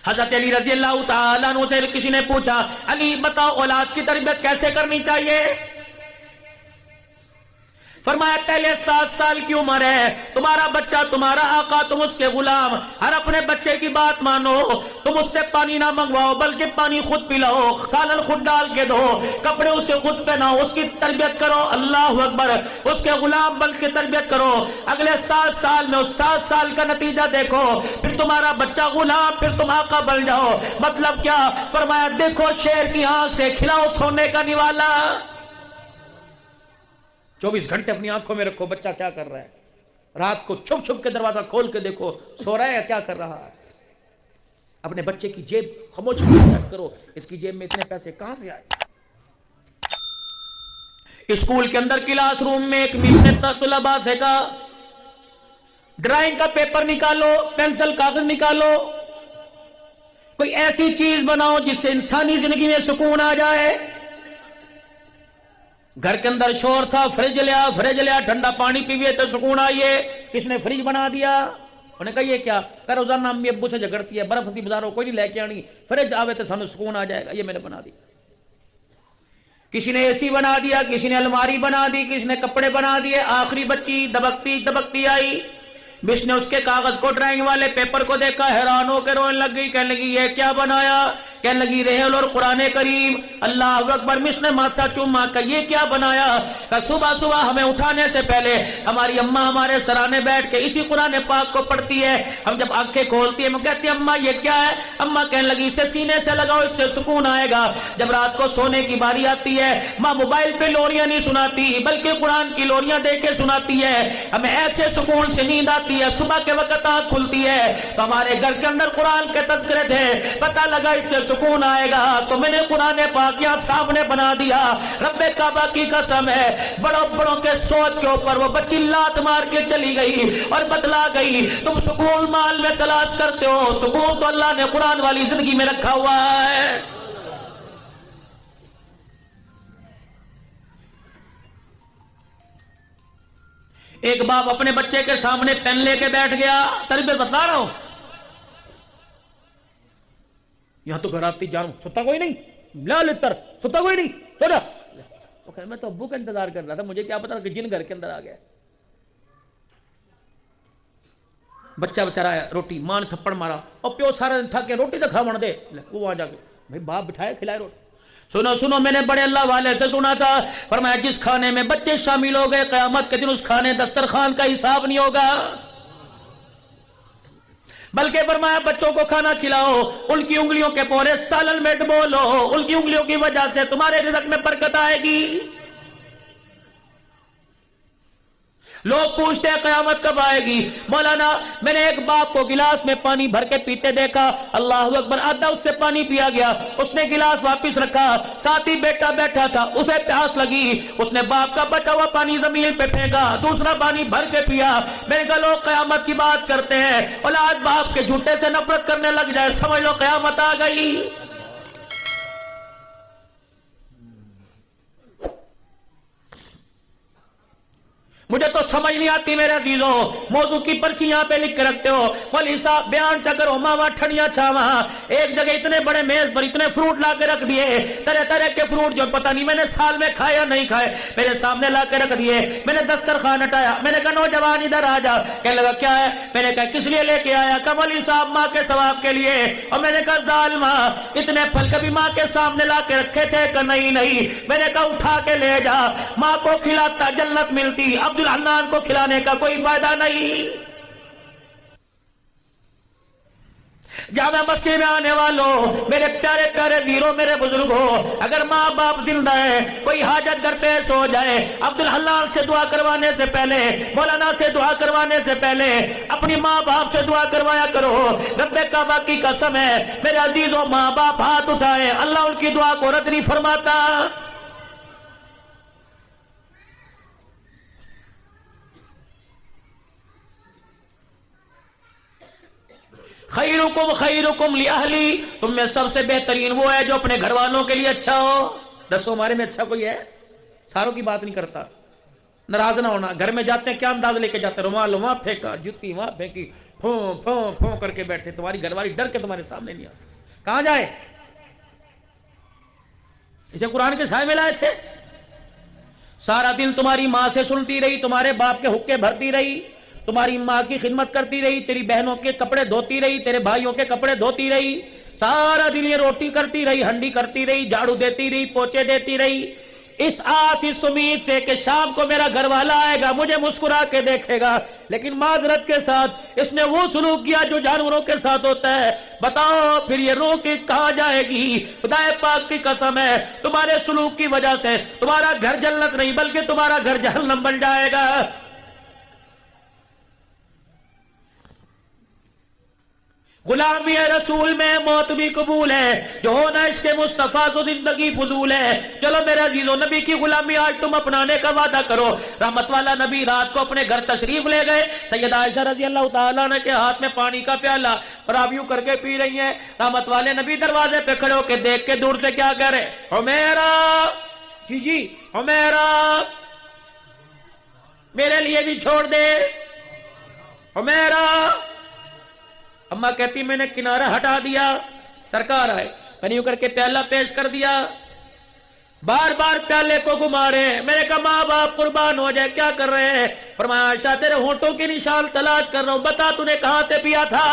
حضرت علی رضی اللہ تعالیٰ عنہ سے کسی نے پوچھا علی بتاؤ اولاد کی تربیت کیسے کرنی چاہیے؟ فرمایا پہلے 7 سال کی عمر ہے، تمہارا بچہ تمہارا آقا، تم اس کے غلام، ہر اپنے بچے کی بات مانو، تم اس سے پانی نہ منگواؤ بلکہ پانی خود پلاؤ، سالن خود ڈال کے دو، کپڑے اسے خود پہناؤ، اس کی تربیت کرو، اللہ اکبر، اس کے غلام بن کے تربیت کرو، اگلے 7 سال میں اس 7 سال کا نتیجہ دیکھو، پھر تمہارا بچہ غلام، پھر تم آقا بن جاؤ۔ مطلب کیا؟ فرمایا دیکھو شیر کی آنکھ سے کھلاؤ سونے کا نوالا۔ 24 گھنٹے اپنی آنکھوں میں رکھو بچہ کیا کر رہا ہے، رات کو چھپ چھپ کے دروازہ کھول کے دیکھو سو رہا ہے یا کیا کر رہا ہے۔ اپنے بچے کی جیب خاموش چیک کرو، اس کی جیب میں اتنے پیسے کہاں سے آئے۔ اسکول کے اندر کلاس روم میں ایک مس نے طلباء سے کہا ڈرائنگ کا پیپر نکالو، پینسل کاغذ نکالو، کوئی ایسی چیز بناؤ جس سے انسانی زندگی میں سکون آ جائے۔ گھر کے اندر شور تھا، فریج لیا ٹھنڈا پانی پیوے تو سکون آئیے، کس نے فریج بنا دیا۔ انہوں نے کہا یہ کیا؟ کہ روزانہ امی ابو سے جھگڑتی ہے، برف سی بازاروں کوئی نہیں لے کے آنی، فریج آوے تو سانو سکون آ جائے گا، یہ میں نے بنا دی۔ کسی نے اے سی بنا دیا، کسی نے الماری بنا دی، کسی نے کپڑے بنا دیے، آخری بچی دبکتی آئی، بس نے اس کے کاغذ کو ڈرائنگ والے پیپر کو دیکھا، حیران ہو کے رونے لگ گئی، کہنے لگی یہ کیا بنایا؟ کہنے لگی ریحل اور قرآن کریم۔ اللہ اکبر، مس نے ماتھا چوما کہ یہ کیا بنایا؟ کہ صبح صبح ہمیں اٹھانے سے پہلے ہماری اماں ہمارے سرانے بیٹھ کے اسی قرآن پاک کو پڑھتی ہے، ہم جب آنکھیں کھولتی ہیں ہم کہتے ہیں اماں یہ کیا ہے؟ اماں کہنے لگی اسے سینے سے لگاؤ، اس سے سکون آئے گا۔ جب رات کو سونے کی باری آتی ہے ماں موبائل پہ لوریاں نہیں سناتی بلکہ قرآن کی لوریاں دے کے سناتی ہے، ہمیں ایسے سکون سے نیند آتی ہے، صبح کے وقت آنکھ کھلتی ہے تو ہمارے گھر کے اندر قرآن کے تذکرے تھے، پتہ لگا اس سے سکون آئے گا تو میں نے قرآن پاک یہاں سامنے بنا دیا۔ رب کعبہ کی قسم ہے بڑوں کے سوچ کے اوپر وہ بچی لات مار کے چلی گئی اور بتلا گئی تم سکون مال میں تلاش کرتے ہو، سکون تو اللہ نے قرآن والی زندگی میں رکھا ہوا ہے۔ ایک باپ اپنے بچے کے سامنے پین لے کے بیٹھ گیا، تربیت بتا رہا ہوں، یہاں تو گھر آتی جانوں ستا کوئی نہیں، لا لتر ستا کوئی نہیں، سو جا۔ وہ کہا میں تو ابو کا انتظار کر رہا تھا، مجھے کیا پتا کہ جن گھر کے اندر آ گیا۔ بچہ بچارا ہے، روٹی ماں نے تھپڑ مارا اور پیو سارا دن تھک کے روٹی تو کھا دے، وہ وہاں جا کے بھائی باپ بٹھائے کھلائے روٹی۔ سنو میں نے بڑے اللہ والے سے سنا تھا، فرمایا جس کھانے میں بچے شامل ہو گئے قیامت کے دن اس کھانے دسترخوان کا حساب نہیں ہوگا، بلکہ فرمایا بچوں کو کھانا کھلاؤ، ان کی انگلیوں کے پورے سالن میں ڈبو لو، ان کی انگلیوں کی وجہ سے تمہارے رزق میں برکت آئے گی۔ لوگ پوچھتے ہیں قیامت کب آئے گی؟ مولانا میں نے ایک باپ کو گلاس میں پانی بھر کے پیتے دیکھا، اللہ اکبر، آدھا اس سے پانی پیا گیا، اس نے گلاس واپس رکھا، ساتھ ہی بیٹا بیٹھا تھا، اسے پیاس لگی، اس نے باپ کا بچا ہوا پانی زمین پہ پھینکا، دوسرا پانی بھر کے پیا۔ میں نے کہا لوگ قیامت کی بات کرتے ہیں، اولاد باپ کے جھوٹے سے نفرت کرنے لگ جائے، سمجھ لو قیامت آ گئی۔ مجھے تو سمجھ نہیں آتی میرے عزیزوں، موضوع کی پرچی یہاں پہ لکھ کے رکھتے ہو، مولوی صاحب بیان چکر ہو ماما ٹھنیاں چھاواں، ایک جگہ اتنے بڑے میز پر اتنے فروٹ لا کے رکھ دیے، طرح طرح کے فروٹ جو پتہ نہیں میں نے سال میں کھائے یا نہیں کھائے، میرے سامنے لا کے رکھ دیے۔ میں نے دسترخوان ہٹایا، میں نے کہا نوجوان ادھر آ جا، کہنے لگا کیا ہے؟ میں نے کہا کس لیے لے کے آیا؟ کہ مولوی صاحب ماں کے ثواب کے لیے۔ اور میں نے کہا ظالمہ اتنے پھل کبھی ماں کے سامنے لا کے رکھے تھے کہ نہیں؟ میں نے کہا اٹھا کے لے جا، ماں کو کھلاتا جنت ملتی، عبد الحنان کو کھلانے کا کوئی فائدہ نہیں۔ جامع مسجد میں آنے والوں، میرے پیارے پیارے ویروں، میرے بزرگوں، اگر ماں باپ زندہ ہے، کوئی حاجت در پیش ہو جائے، عبد الحلال سے دعا کروانے سے پہلے، مولانا سے دعا کروانے سے پہلے اپنی ماں باپ سے دعا کروایا کرو۔ رب کعبہ کی قسم ہے میرے عزیزوں، ماں باپ ہاتھ اٹھائے، اللہ ان کی دعا کو رد نہیں فرماتا۔ خیرکم خیرکم لأہلی، تم میں سب سے بہترین وہ ہے جو اپنے گھر والوں کے لیے اچھا ہو۔ دسو ہمارے میں اچھا کوئی ہے؟ ساروں کی بات نہیں کرتا، ناراض نہ ہونا۔ گھر میں جاتے ہیں کیا انداز لے کے جاتے ہیں؟ رومال وہاں پھینکا، جوتی وہاں پھینکی، پھوں پھوں پھوں کر کے بیٹھے، تمہاری گھر والی ڈر کے تمہارے سامنے نہیں آتی، کہاں جائے؟ اسے قرآن کے سائے میں لائے تھے. سارا دن تمہاری ماں سے سنتی رہی، تمہارے باپ کے حقے بھرتی رہی، تمہاری ماں کی خدمت کرتی رہی، تیری بہنوں کے کپڑے دھوتی رہی، تیرے بھائیوں کے کپڑے دھوتی رہی، سارا دن یہ روٹی کرتی رہی، ہنڈی کرتی رہی، جھاڑو دیتی رہی، پوچے دیتی رہی، اس آس اس امید سے کہ شام کو میرا گھر والا آئے گا، مجھے مسکرا کے دیکھے گا. لیکن معذرت کے ساتھ اس نے وہ سلوک کیا جو جانوروں کے ساتھ ہوتا ہے. بتاؤ پھر یہ رو کے کہاں جائے گی؟ خدا پاک کی قسم ہے، تمہارے سلوک کی وجہ سے تمہارا گھر جنت نہیں بلکہ تمہارا گھر جہنم بن جائے گا. غلامی رسول میں موت بھی قبول ہے، جو ہونا اس کے مصطفیٰ تو زندگی فضول ہے. چلو میرے عزیزو، نبی کی غلامی آج تم اپنانے کا وعدہ کرو. رحمت والا نبی رات کو اپنے گھر تشریف لے گئے. سیدہ عائشہ رضی اللہ تعالیٰ عنہ کے ہاتھ میں پانی کا پیالہ اور آپ یوں کر کے پی رہی ہیں. رحمت والے نبی دروازے پہ کھڑے ہو کے دیکھ کے دور سے کیا کہہ رہے؟ حمیرہ، جی حمیرہ میرے لیے بھی چھوڑ دے. حمیرہ، اماں کہتی میں نے کنارہ ہٹا دیا، سرکار آئے، میں نے یوں کر کے پیالہ پیش کر دیا، بار بار پیالے کو گھما رہے ہیں. میں نے کہا ماں باپ قربان ہو جائے، کیا کر رہے ہیں؟ فرمایا عائشہ تیرے ہونٹوں کی نشان تلاش کر رہا ہوں، بتا تو نے کہاں سے پیا تھا؟